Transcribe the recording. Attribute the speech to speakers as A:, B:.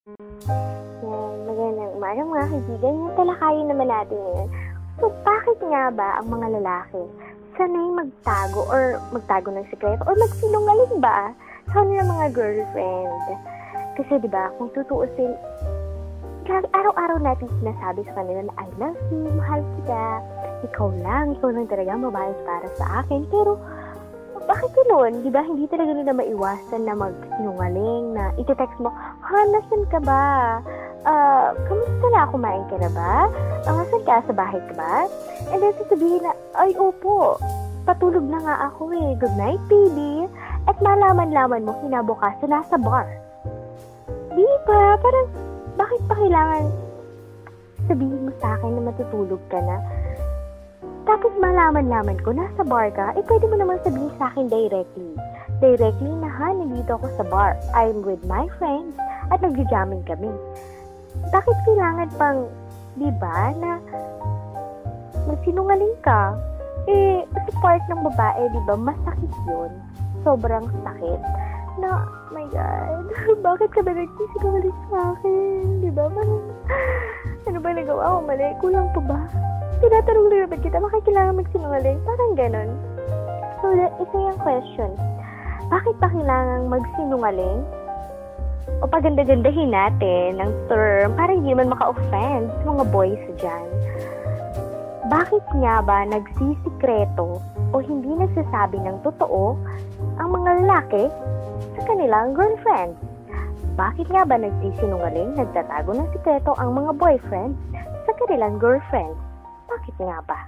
A: Yan, magandang umaga mga kaibigan. Yung talakayin naman natin ngayon. So, bakit nga ba ang mga lalaki sanay magtago or magtago ng sekreto or magsinungaling ba sa kanilang mga girlfriend? Kasi diba, kung tutuusin, araw-araw natin sinasabi sa kanila na I love you, mahal kita, ikaw lang talaga mabayos para sa akin. Pero, bakit ganoon? Diba, hindi talaga nila maiwasan na magsinungaling, na iti-text mo, nasan ka ba? Kamusta na? Kumain ka na ba? Saan ka? Sa bahay ka ba? And then sasabihin na, ay opo, patulog na nga ako eh. Good night, baby. At malaman-laman mo, kinabukasan nasa bar. Diba? Parang, bakit pa kailangan sabihin mo sa akin na matutulog ka na? Tapos malaman-laman ko, nasa bar ka, pwede mo naman sabihin sa akin directly. Directly na nandito ako sa bar. I'm with my friends at nagja-jamming kami. Bakit kailangan pang, diba, na magsinungaling ka? Sa part ng babae, diba, masakit yun. Sobrang sakit. Na, oh my God, bakit ka ba nagsisinungaling sa akin? Diba, ano ba nagawa ko mali? Kulang pa ba? Tinatanong rin naman kita, bakit kailangan magsinungaling? Parang ganon. So, isa yung question. Bakit pa kailangan magsinungaling? O paganda-gandahin natin ng term para hindi man maka-offend sa mga boys dyan. Bakit nga ba nagsisikreto o hindi nagsasabi ng totoo ang mga lalaki sa kanilang girlfriend? Bakit nga ba nagsisinungaling, nagtatago ng sikreto ang mga boyfriend sa kanilang girlfriend? Bakit nga ba?